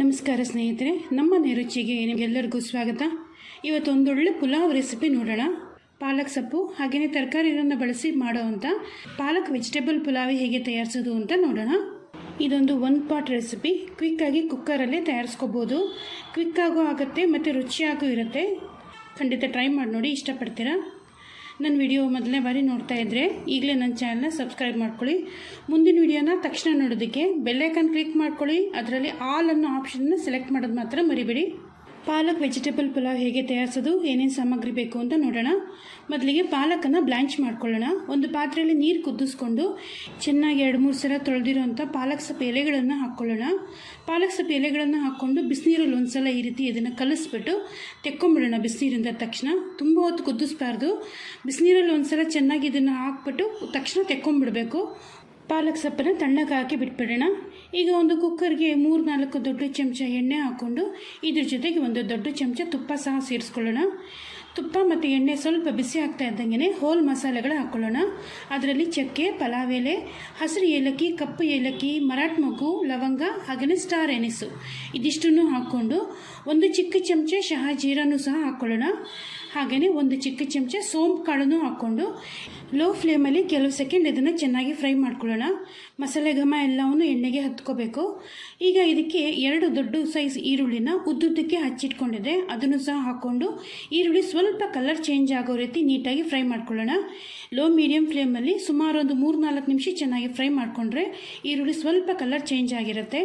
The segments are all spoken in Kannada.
ನಮಸ್ಕಾರ ಸ್ನೇಹಿತರೆ, ನಮ್ಮ ರುಚಿಗೆ ನಿಮಗೆಲ್ಲರಿಗೂ ಸ್ವಾಗತ. ಇವತ್ತೊಂದೊಳ್ಳೆ ಪುಲಾವ್ ರೆಸಿಪಿ ನೋಡೋಣ. ಪಾಲಕ್ ಸೊಪ್ಪು ಹಾಗೆಯೇ ತರಕಾರಿಗಳನ್ನು ಬಳಸಿ ಮಾಡೋವಂಥ ಪಾಲಕ್ ವೆಜಿಟೇಬಲ್ ಪುಲಾವ್ ಹೇಗೆ ತಯಾರಿಸೋದು ಅಂತ ನೋಡೋಣ. ಇದೊಂದು 1 ಪಾಟ್ ರೆಸಿಪಿ. ಕ್ವಿಕ್ಕಾಗಿ ಕುಕ್ಕರಲ್ಲೇ ತಯಾರಿಸ್ಕೋಬೋದು. ಕ್ವಿಕ್ಕಾಗೂ ಆಗುತ್ತೆ ಮತ್ತು ರುಚಿಯಾಗೂ ಇರುತ್ತೆ. ಖಂಡಿತ ಟ್ರೈ ಮಾಡಿ ನೋಡಿ, ಇಷ್ಟಪಡ್ತೀರಾ. ನನ್ನ ವಿಡಿಯೋ ಮೊದಲನೇ ಬಾರಿ ನೋಡ್ತಾ ಇದ್ದರೆ ಈಗಲೇ ನನ್ನ ಚಾನಲ್ನ ಸಬ್ಸ್ಕ್ರೈಬ್ ಮಾಡ್ಕೊಳ್ಳಿ. ಮುಂದಿನ ವಿಡಿಯೋನ ತಕ್ಷಣ ನೋಡೋದಕ್ಕೆ ಬೆಲ್ಲೈಕನ್ ಕ್ಲಿಕ್ ಮಾಡ್ಕೊಳ್ಳಿ. ಅದರಲ್ಲಿ ಆಲ್ ಅನ್ನೋ ಆಪ್ಷನ್ನ ಸೆಲೆಕ್ಟ್ ಮಾಡೋದು ಮಾತ್ರ ಮರಿಬೇಡಿ. ಪಾಲಕ್ ವೆಜಿಟೇಬಲ್ ಪುಲಾವ್ ಹೇಗೆ ತಯಾರಿಸೋದು, ಏನೇನು ಸಾಮಗ್ರಿ ಬೇಕು ಅಂತ ನೋಡೋಣ. ಮೊದಲಿಗೆ ಪಾಲಕನ್ನು ಬ್ಲ್ಯಾಂಚ್ ಮಾಡ್ಕೊಳ್ಳೋಣ. ಒಂದು ಪಾತ್ರೆಯಲ್ಲಿ ನೀರು ಕುದಿಸ್ಕೊಂಡು ಚೆನ್ನಾಗಿ 2-3 ಸಲ ತೊಳೆದಿರೋಂಥ ಪಾಲಕ್ ಸೊಪ್ಪು ಎಲೆಗಳನ್ನು ಹಾಕ್ಕೊಳ್ಳೋಣ. ಪಾಲಕ್ ಸೊಪ್ಪು ಎಲೆಗಳನ್ನು ಹಾಕ್ಕೊಂಡು ಬಿಸಿನೀರಲ್ಲಿ ಒಂದು ಸಲ ಈ ರೀತಿ ಇದನ್ನು ಕಲಿಸ್ಬಿಟ್ಟು ತೆಕ್ಕೊಂಬಿಡೋಣ. ಬಿಸಿನೀರಿಂದ ತಕ್ಷಣ ತುಂಬ ಹೊತ್ತು ಕುದಿಸ್ಬಾರ್ದು. ಬಿಸಿನೀರಲ್ಲಿ ಒಂದು ಸಲ ಚೆನ್ನಾಗಿ ಇದನ್ನು ಹಾಕ್ಬಿಟ್ಟು ತಕ್ಷಣ ತೆಕ್ಕೊಂಬಿಡಬೇಕು. ಪಾಲಕ್ ಸೊಪ್ಪನ್ನು ತಣ್ಣಗೆ ಹಾಕಿ ಬಿಟ್ಬಿಡೋಣ. ಈಗ ಒಂದು ಕುಕ್ಕರ್ಗೆ 3-4 ದೊಡ್ಡ ಚಮಚ ಎಣ್ಣೆ ಹಾಕ್ಕೊಂಡು ಇದ್ರ ಜೊತೆಗೆ ಒಂದು ದೊಡ್ಡ ಚಮಚ ತುಪ್ಪ ಸಹ ಸೇರಿಸ್ಕೊಳ್ಳೋಣ. ತುಪ್ಪ ಮತ್ತು ಎಣ್ಣೆ ಸ್ವಲ್ಪ ಬಿಸಿ ಆಗ್ತಾ ಇದ್ದಂಗೆ ಹೋಲ್ ಮಸಾಲೆಗಳು ಹಾಕ್ಕೊಳ್ಳೋಣ. ಅದರಲ್ಲಿ ಚಕ್ಕೆ, ಪಲಾವ್ ಎಲೆ, ಹಸಿರು ಏಲಕ್ಕಿ, ಕಪ್ಪು ಏಲಕ್ಕಿ, ಮರಾಠ ಮೊಗ್ಗು, ಲವಂಗ ಹಾಗೆಯೇ ಸ್ಟಾರ್ ಎನಿಸು ಇದಿಷ್ಟನ್ನು ಹಾಕ್ಕೊಂಡು ಒಂದು ಚಿಕ್ಕ ಚಮಚ ಶಹಾಜೀರನೂ ಸಹ ಹಾಕ್ಕೊಳ್ಳೋಣ. ಹಾಗೆಯೇ ಒಂದು ಚಿಕ್ಕ ಚಮಚ ಸೋಂಪು ಕಾಳನ್ನು ಹಾಕ್ಕೊಂಡು ಲೋ ಫ್ಲೇಮಲ್ಲಿ ಕೆಲವು ಸೆಕೆಂಡ್ ಇದನ್ನು ಚೆನ್ನಾಗಿ ಫ್ರೈ ಮಾಡ್ಕೊಳ್ಳೋಣ. ಮಸಾಲೆ ಘಮ ಎಲ್ಲವನ್ನು ಎಣ್ಣೆಗೆ ಹತ್ಕೋಬೇಕು. ಈಗ ಇದಕ್ಕೆ 2 ದೊಡ್ಡ ಸೈಜ್ ಈರುಳ್ಳಿನ ಉದ್ದುದ್ದಕ್ಕೆ ಹಚ್ಚಿಟ್ಕೊಂಡಿದೆ, ಅದನ್ನು ಸಹ ಹಾಕ್ಕೊಂಡು ಈರುಳ್ಳಿ ಸ್ವಲ್ಪ ಕಲರ್ ಚೇಂಜ್ ಆಗೋ ರೀತಿ ನೀಟಾಗಿ ಫ್ರೈ ಮಾಡ್ಕೊಳ್ಳೋಣ. ಲೋ ಮೀಡಿಯಮ್ ಫ್ಲೇಮಲ್ಲಿ ಸುಮಾರು ಒಂದು 3-4 ನಿಮಿಷ ಚೆನ್ನಾಗಿ ಫ್ರೈ ಮಾಡಿಕೊಂಡ್ರೆ ಈರುಳ್ಳಿ ಸ್ವಲ್ಪ ಕಲರ್ ಚೇಂಜ್ ಆಗಿರುತ್ತೆ.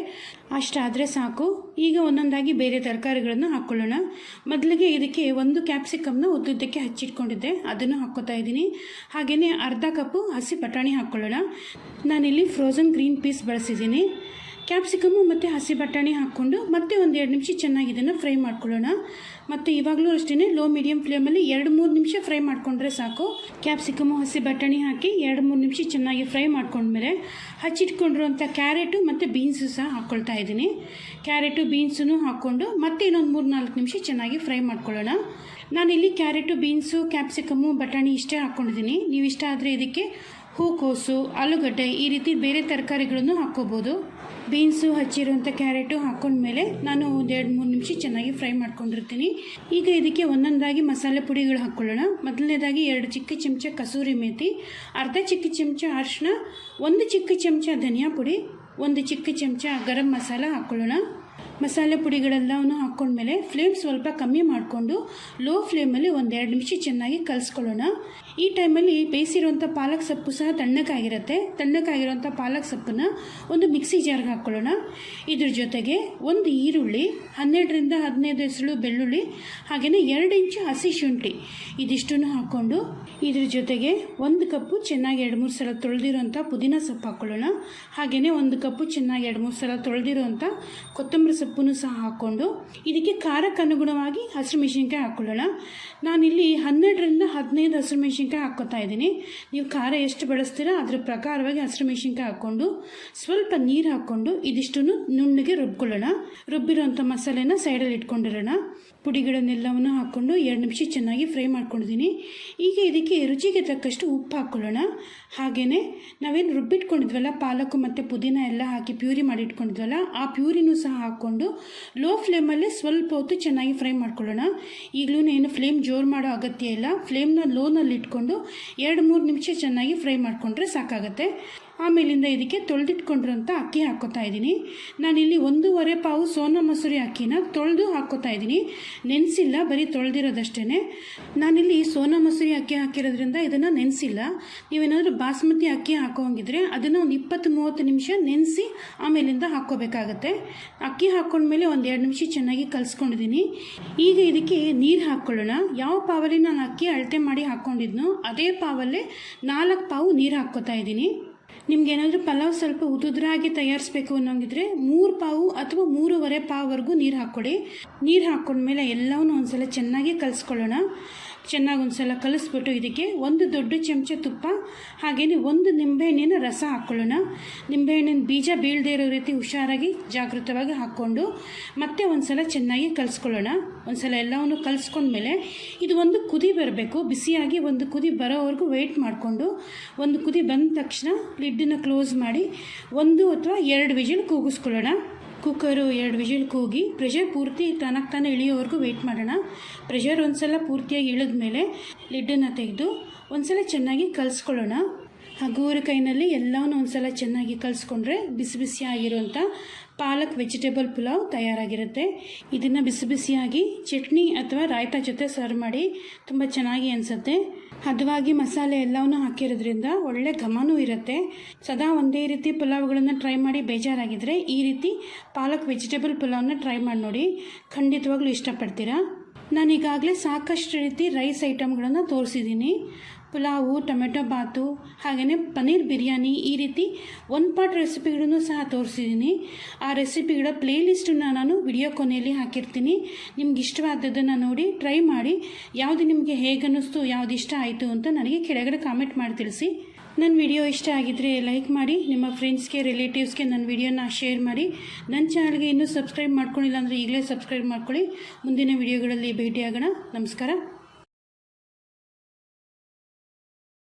ಅಷ್ಟಾದರೆ ಸಾಕು. ಈಗ ಒಂದೊಂದಾಗಿ ಬೇರೆ ತರಕಾರಿಗಳನ್ನು ಹಾಕ್ಕೊಳ್ಳೋಣ. ಮೊದಲಿಗೆ ಇದಕ್ಕೆ ಒಂದು ಕ್ಯಾಪ್ಸಿಕಮ್ನ ಉದ್ದುದ್ದಕ್ಕೆ ಹಚ್ಚಿಟ್ಕೊಂಡಿದ್ದೆ, ಅದನ್ನು ಹಾಕ್ಕೋತಾ ಇದ್ದೀನಿ. ಹಾಗೆಯೇ ಅರ್ಧ ಕಪ್ಪು ಹಸಿ ಬಟಾಣಿ ಹಾಕ್ಕೊಳ್ಳೋಣ. ನಾನಿಲ್ಲಿ ಫ್ರೋಝನ್ ಗ್ರೀನ್ ಪೀಸ್ ಬಳಸಿದ್ದೀನಿ. ಕ್ಯಾಪ್ಸಿಕಮ್ಮು ಮತ್ತು ಹಸಿ ಬಟಾಣಿ ಹಾಕ್ಕೊಂಡು ಮತ್ತೆ ಒಂದು 2 ನಿಮಿಷ ಚೆನ್ನಾಗಿ ಇದನ್ನು ಫ್ರೈ ಮಾಡ್ಕೊಳ್ಳೋಣ. ಮತ್ತು ಇವಾಗಲೂ ಅಷ್ಟೇ ಲೋ ಮೀಡಿಯಮ್ ಫ್ಲೇಮಲ್ಲಿ 2-3 ನಿಮಿಷ ಫ್ರೈ ಮಾಡಿಕೊಂಡ್ರೆ ಸಾಕು. ಕ್ಯಾಪ್ಸಿಕಮ್ಮು ಹಸಿ ಬಟಾಣಿ ಹಾಕಿ 2-3 ನಿಮಿಷ ಚೆನ್ನಾಗಿ ಫ್ರೈ ಮಾಡ್ಕೊಂಡ್ಮೇಲೆ ಹಚ್ಚಿಟ್ಕೊಂಡಿರುವಂಥ ಕ್ಯಾರೆಟು ಮತ್ತು ಬೀನ್ಸು ಸಹ ಹಾಕ್ಕೊಳ್ತಾ ಇದ್ದೀನಿ. ಕ್ಯಾರೆಟು ಬೀನ್ಸನ್ನು ಹಾಕ್ಕೊಂಡು ಮತ್ತೆ ಇನ್ನೊಂದು 3-4 ನಿಮಿಷ ಚೆನ್ನಾಗಿ ಫ್ರೈ ಮಾಡ್ಕೊಳ್ಳೋಣ. ನಾನಿಲ್ಲಿ ಕ್ಯಾರೆಟು, ಬೀನ್ಸು, ಕ್ಯಾಪ್ಸಿಕಮ್ಮು, ಬಟಾಣಿ ಇಷ್ಟೇ ಹಾಕ್ಕೊಂಡಿದ್ದೀನಿ. ನೀವು ಇಷ್ಟ ಆದರೆ ಇದಕ್ಕೆ ಹೂಕೋಸು, ಆಲೂಗಡ್ಡೆ ಈ ರೀತಿ ಬೇರೆ ತರಕಾರಿಗಳನ್ನು ಹಾಕ್ಕೋಬೋದು. ಬೀನ್ಸು, ಹಚ್ಚಿರುವಂಥ ಕ್ಯಾರೆಟು ಹಾಕ್ಕೊಂಡ್ಮೇಲೆ ನಾನು ಒಂದು 2-3 ನಿಮಿಷ ಚೆನ್ನಾಗಿ ಫ್ರೈ ಮಾಡ್ಕೊಂಡಿರ್ತೀನಿ. ಈಗ ಇದಕ್ಕೆ ಒಂದೊಂದಾಗಿ ಮಸಾಲೆ ಪುಡಿಗಳು ಹಾಕ್ಕೊಳ್ಳೋಣ. ಮೊದಲನೇದಾಗಿ 2 ಚಿಕ್ಕ ಚಮಚ ಕಸೂರಿ ಮೇಥಿ, ಅರ್ಧ ಚಿಕ್ಕ ಚಮಚ ಅರಿಶಿನ, 1 ಚಿಕ್ಕ ಚಮಚ ಧನಿಯಾ ಪುಡಿ, 1 ಚಿಕ್ಕ ಚಮಚ ಗರಂ ಮಸಾಲ ಹಾಕ್ಕೊಳ್ಳೋಣ. ಮಸಾಲೆ ಪುಡಿಗಳೆಲ್ಲವನ್ನು ಹಾಕ್ಕೊಂಡ್ಮೇಲೆ ಫ್ಲೇಮ್ ಸ್ವಲ್ಪ ಕಮ್ಮಿ ಮಾಡಿಕೊಂಡು ಲೋ ಫ್ಲೇಮಲ್ಲಿ 1-2 ನಿಮಿಷ ಚೆನ್ನಾಗಿ ಕಲಿಸ್ಕೊಳ್ಳೋಣ. ಈ ಟೈಮಲ್ಲಿ ಬೇಯಿಸಿರುವಂಥ ಪಾಲಕ್ ಸೊಪ್ಪು ಸಹ ತಣ್ಣಗಾಗಿರುತ್ತೆ. ತಣ್ಣಗಾಗಿರುವಂಥ ಪಾಲಕ್ ಸೊಪ್ಪನ್ನು ಒಂದು ಮಿಕ್ಸಿ ಜಾರ್ಗೆ ಹಾಕ್ಕೊಳ್ಳೋಣ. ಇದ್ರ ಜೊತೆಗೆ ಒಂದು ಈರುಳ್ಳಿ, 12-15 ಎಸಳು ಬೆಳ್ಳುಳ್ಳಿ, ಹಾಗೆಯೇ 2 ಇಂಚು ಹಸಿ ಶುಂಠಿ ಇದಿಷ್ಟನ್ನು ಹಾಕ್ಕೊಂಡು ಇದ್ರ ಜೊತೆಗೆ 1 ಕಪ್ಪು ಚೆನ್ನಾಗಿ 2-3 ಸಲ ತೊಳೆದಿರೋಂಥ ಪುದೀನ ಸೊಪ್ಪು ಹಾಕ್ಕೊಳ್ಳೋಣ. ಹಾಗೆಯೇ 1 ಕಪ್ಪು ಚೆನ್ನಾಗಿ 2-3 ಸಲ ತೊಳೆದಿರೋಂಥ ಕೊತ್ತಂಬರಿ ಸೊಪ್ಪನ್ನು ಸಹ ಹಾಕ್ಕೊಂಡು ಇದಕ್ಕೆ ಖಾರಕ್ಕೆ ಅನುಗುಣವಾಗಿ ಹಸಿರು ಮೆಣಸಿನ್ಕಾಯಿ ಹಾಕ್ಕೊಳ್ಳೋಣ. ನಾನಿಲ್ಲಿ 12-15 ಹಸಿರು ಮೆಣಸಿನ್ಕಾಯಿ ಹಾಕ್ಕೊತಾ ಇದ್ದೀನಿ. ನೀವು ಖಾರ ಎಷ್ಟು ಬಳಸ್ತೀರಾ ಅದರ ಪ್ರಕಾರವಾಗಿ ಹಸಿರು ಮೆಣಸಿನ್ಕಾಯಿ ಹಾಕ್ಕೊಂಡು ಸ್ವಲ್ಪ ನೀರು ಹಾಕ್ಕೊಂಡು ಇದಿಷ್ಟನ್ನು ನುಣ್ಣಗೆ ರುಬ್ಕೊಳ್ಳೋಣ. ರುಬ್ಬಿರೋಂಥ ಮಸಾಲೆನ ಸೈಡಲ್ಲಿ ಇಟ್ಕೊಂಡಿರೋಣ. ಪುಡಿಗಳನ್ನೆಲ್ಲವನ್ನು ಹಾಕ್ಕೊಂಡು 2 ನಿಮಿಷ ಚೆನ್ನಾಗಿ ಫ್ರೈ ಮಾಡ್ಕೊಂಡಿದ್ದೀನಿ. ಈಗ ಇದಕ್ಕೆ ರುಚಿಗೆ ತಕ್ಕಷ್ಟು ಉಪ್ಪು ಹಾಕ್ಕೊಳ್ಳೋಣ. ಹಾಗೆಯೇ ನಾವೇನು ರುಬ್ಬಿಟ್ಕೊಂಡಿದ್ವಲ್ಲ ಪಾಲಕು ಮತ್ತು ಪುದೀನ ಎಲ್ಲ ಹಾಕಿ ಪ್ಯೂರಿ ಮಾಡಿ ಇಟ್ಕೊಂಡಿದ್ವಲ್ಲ ಆ ಪ್ಯೂರಿನೂ ಸಹ ಹಾಕ್ಕೊಂಡು ಲೋ ಫ್ಲೇಮಲ್ಲೇ ಸ್ವಲ್ಪ ಹೊತ್ತು ಚೆನ್ನಾಗಿ ಫ್ರೈ ಮಾಡ್ಕೊಳ್ಳೋಣ. ಈಗಲೂ ಏನು ಫ್ಲೇಮ್ ಜೋರು ಮಾಡೋ ಅಗತ್ಯ ಇಲ್ಲ. ಫ್ಲೇಮ್ನ ಲೋನಲ್ಲಿ ಇಟ್ಕೊಂಡು 2-3 ನಿಮಿಷ ಚೆನ್ನಾಗಿ ಫ್ರೈ ಮಾಡಿಕೊಂಡ್ರೆ ಸಾಕಾಗುತ್ತೆ. ಆಮೇಲಿಂದ ಇದಕ್ಕೆ ತೊಳೆದಿಟ್ಕೊಂಡಿರೋಂಥ ಅಕ್ಕಿ ಹಾಕ್ಕೋತಾ ಇದ್ದೀನಿ. ನಾನಿಲ್ಲಿ 1.5 ಪಾವು ಸೋನಾ ಮಸೂರಿ ಅಕ್ಕಿನ ತೊಳೆದು ಹಾಕ್ಕೋತಾ ಇದ್ದೀನಿ, ನೆನೆಸಿಲ್ಲ, ಬರೀ ತೊಳೆದಿರೋದಷ್ಟೇ. ನಾನಿಲ್ಲಿ ಸೋನಾ ಮಸೂರಿ ಅಕ್ಕಿ ಹಾಕಿರೋದ್ರಿಂದ ಇದನ್ನು ನೆನೆಸಿಲ್ಲ. ನೀವೇನಾದರೂ ಬಾಸ್ಮತಿ ಅಕ್ಕಿ ಹಾಕೋಂಗಿದ್ರೆ ಅದನ್ನು ಒಂದು 20-30 ನಿಮಿಷ ನೆನೆಸಿ ಆಮೇಲಿಂದ ಹಾಕ್ಕೋಬೇಕಾಗತ್ತೆ. ಅಕ್ಕಿ ಹಾಕ್ಕೊಂಡ್ಮೇಲೆ 1-2 ನಿಮಿಷ ಚೆನ್ನಾಗಿ ಕಲಿಸ್ಕೊಂಡಿದ್ದೀನಿ. ಈಗ ಇದಕ್ಕೆ ನೀರು ಹಾಕ್ಕೊಳ್ಳೋಣ. ಯಾವ ಪಾವಲ್ಲಿ ನಾನು ಅಕ್ಕಿ ಅಳತೆ ಮಾಡಿ ಹಾಕ್ಕೊಂಡಿದ್ನೋ ಅದೇ ಪಾವಲ್ಲೇ 4 ಪಾವು ನೀರು ಹಾಕ್ಕೋತಾ ಇದ್ದೀನಿ. ನಿಮ್ಗೇನಾದರೂ ಪಲಾವ್ ಸ್ವಲ್ಪ ಉದುದ್ರಾಗಿ ತಯಾರಿಸ್ಬೇಕು ಅನ್ನೋಂಗಿದ್ರೆ 3 ಪಾವು ಅಥವಾ 3.5 ಪಾವವರೆಗೂ ನೀರು ಹಾಕ್ಕೊಡಿ. ನೀರು ಹಾಕ್ಕೊಂಡ್ಮೇಲೆ ಎಲ್ಲವನ್ನೂ ಒಂದು ಸಲ ಚೆನ್ನಾಗಿ ಕಲಿಸ್ಕೊಳ್ಳೋಣ. ಚೆನ್ನಾಗಿ ಒಂದು ಸಲ ಕಲಿಸ್ಬಿಟ್ಟು ಇದಕ್ಕೆ 1 ದೊಡ್ಡ ಚಮಚ ತುಪ್ಪ, ಹಾಗೆಯೇ 1 ನಿಂಬೆಹಣ್ಣಿನ ರಸ ಹಾಕ್ಕೊಳ್ಳೋಣ. ನಿಂಬೆಹಣ್ಣಿನ ಬೀಜ ಬೀಳದೇ ಇರೋ ರೀತಿ ಹುಷಾರಾಗಿ ಜಾಗೃತವಾಗಿ ಹಾಕ್ಕೊಂಡು ಮತ್ತೆ ಒಂದು ಸಲ ಚೆನ್ನಾಗಿ ಕಲಿಸ್ಕೊಳ್ಳೋಣ. ಒಂದು ಸಲ ಎಲ್ಲವನ್ನು ಕಲಿಸ್ಕೊಂಡ್ಮೇಲೆ ಇದು ಒಂದು ಕುದಿ ಬರಬೇಕು. ಬಿಸಿಯಾಗಿ ಒಂದು ಕುದಿ ಬರೋವರೆಗೂ ವೆಯ್ಟ್ ಮಾಡಿಕೊಂಡು ಒಂದು ಕುದಿ ಬಂದ ತಕ್ಷಣ ಲಿಡ್ಡನ್ನು ಕ್ಲೋಸ್ ಮಾಡಿ 1 ಅಥವಾ 2 ವಿಜಿಲ್ ಕೂಗಿಸ್ಕೊಳ್ಳೋಣ. ಕುಕ್ಕರು 2 ವಿಜಿಲ್ ಕೂಗಿ ಪ್ರೆಷರ್ ಪೂರ್ತಿ ತಾನಾಗಿ ತಾನೇ ಇಳಿಯೋವರೆಗೂ ವೆಯ್ಟ್ ಮಾಡೋಣ. ಪ್ರೆಷರ್ ಒಂದು ಸಲ ಪೂರ್ತಿಯಾಗಿ ಇಳಿದ ಮೇಲೆ ಲಿಡ್ಡನ್ನು ತೆಗೆದು ಒಂದು ಸಲ ಚೆನ್ನಾಗಿ ಕಲಿಸ್ಕೊಳ್ಳೋಣ. ಹಗುರ ಕೈನಲ್ಲಿ ಎಲ್ಲವನ್ನೂ ಒಂದು ಸಲ ಚೆನ್ನಾಗಿ ಕಲಿಸ್ಕೊಂಡ್ರೆ ಬಿಸಿ ಬಿಸಿಯಾಗಿರುವಂಥ ಪಾಲಕ್ ವೆಜಿಟೇಬಲ್ ಪುಲಾವ್ ತಯಾರಾಗಿರುತ್ತೆ. ಇದನ್ನು ಬಿಸಿ ಬಿಸಿಯಾಗಿ ಚಟ್ನಿ ಅಥವಾ ರಾಯ್ತಾ ಜೊತೆ ಸರ್ವ್ ಮಾಡಿ ತುಂಬ ಚೆನ್ನಾಗಿ ಅನಿಸುತ್ತೆ. ಹದವಾಗಿ ಮಸಾಲೆ ಎಲ್ಲವನ್ನೂ ಹಾಕಿರೋದ್ರಿಂದ ಒಳ್ಳೆ ಘಮನೂ ಇರುತ್ತೆ. ಸದಾ ಒಂದೇ ರೀತಿ ಪುಲಾವ್ಗಳನ್ನು ಟ್ರೈ ಮಾಡಿ ಬೇಜಾರಾಗಿದ್ದರೆ ಈ ರೀತಿ ಪಾಲಕ್ ವೆಜಿಟೇಬಲ್ ಪುಲಾವ್ನ ಟ್ರೈ ಮಾಡಿ ನೋಡಿ, ಖಂಡಿತವಾಗ್ಲೂ ಇಷ್ಟಪಡ್ತೀರಾ. ನಾನೀಗಾಗಲೇ ಸಾಕಷ್ಟು ರೀತಿ ರೈಸ್ ಐಟಮ್ಗಳನ್ನು ತೋರಿಸಿದ್ದೀನಿ. ಪುಲಾವು, ಟೊಮೆಟೊ ಬಾತು, ಹಾಗೆಯೇ ಪನ್ನೀರ್ ಬಿರಿಯಾನಿ, ಈ ರೀತಿ 1 ಪಾರ್ಟ್ ರೆಸಿಪಿಗಳನ್ನು ಸಹ ತೋರಿಸಿದ್ದೀನಿ. ಆ ರೆಸಿಪಿಗಳ ಪ್ಲೇಲಿಸ್ಟನ್ನು ನಾನು ವಿಡಿಯೋ ಕೊನೆಯಲ್ಲಿ ಹಾಕಿರ್ತೀನಿ. ನಿಮ್ಗೆ ಇಷ್ಟವಾದದ್ದನ್ನು ನೋಡಿ ಟ್ರೈ ಮಾಡಿ. ಯಾವುದು ನಿಮಗೆ ಹೇಗೆ ಅನ್ನಿಸ್ತು, ಯಾವುದು ಇಷ್ಟ ಆಯಿತು ಅಂತ ನನಗೆ ಕೆಳಗಡೆ ಕಾಮೆಂಟ್ ಮಾಡಿ ತಿಳಿಸಿ. ನನ್ನ ವಿಡಿಯೋ ಇಷ್ಟ ಆಗಿದ್ದರೆ ಲೈಕ್ ಮಾಡಿ, ನಿಮ್ಮ ಫ್ರೆಂಡ್ಸ್ಗೆ, ರಿಲೇಟಿವ್ಸ್ಗೆ ನನ್ನ ವಿಡಿಯೋನ ಶೇರ್ ಮಾಡಿ. ನನ್ನ ಚಾನಲ್ಗೆ ಇನ್ನೂ ಸಬ್ಸ್ಕ್ರೈಬ್ ಮಾಡ್ಕೊಂಡಿಲ್ಲ ಅಂದರೆ ಈಗಲೇ ಸಬ್ಸ್ಕ್ರೈಬ್ ಮಾಡ್ಕೊಳ್ಳಿ. ಮುಂದಿನ ವಿಡಿಯೋಗಳಲ್ಲಿ ಭೇಟಿಯಾಗೋಣ. ನಮಸ್ಕಾರ.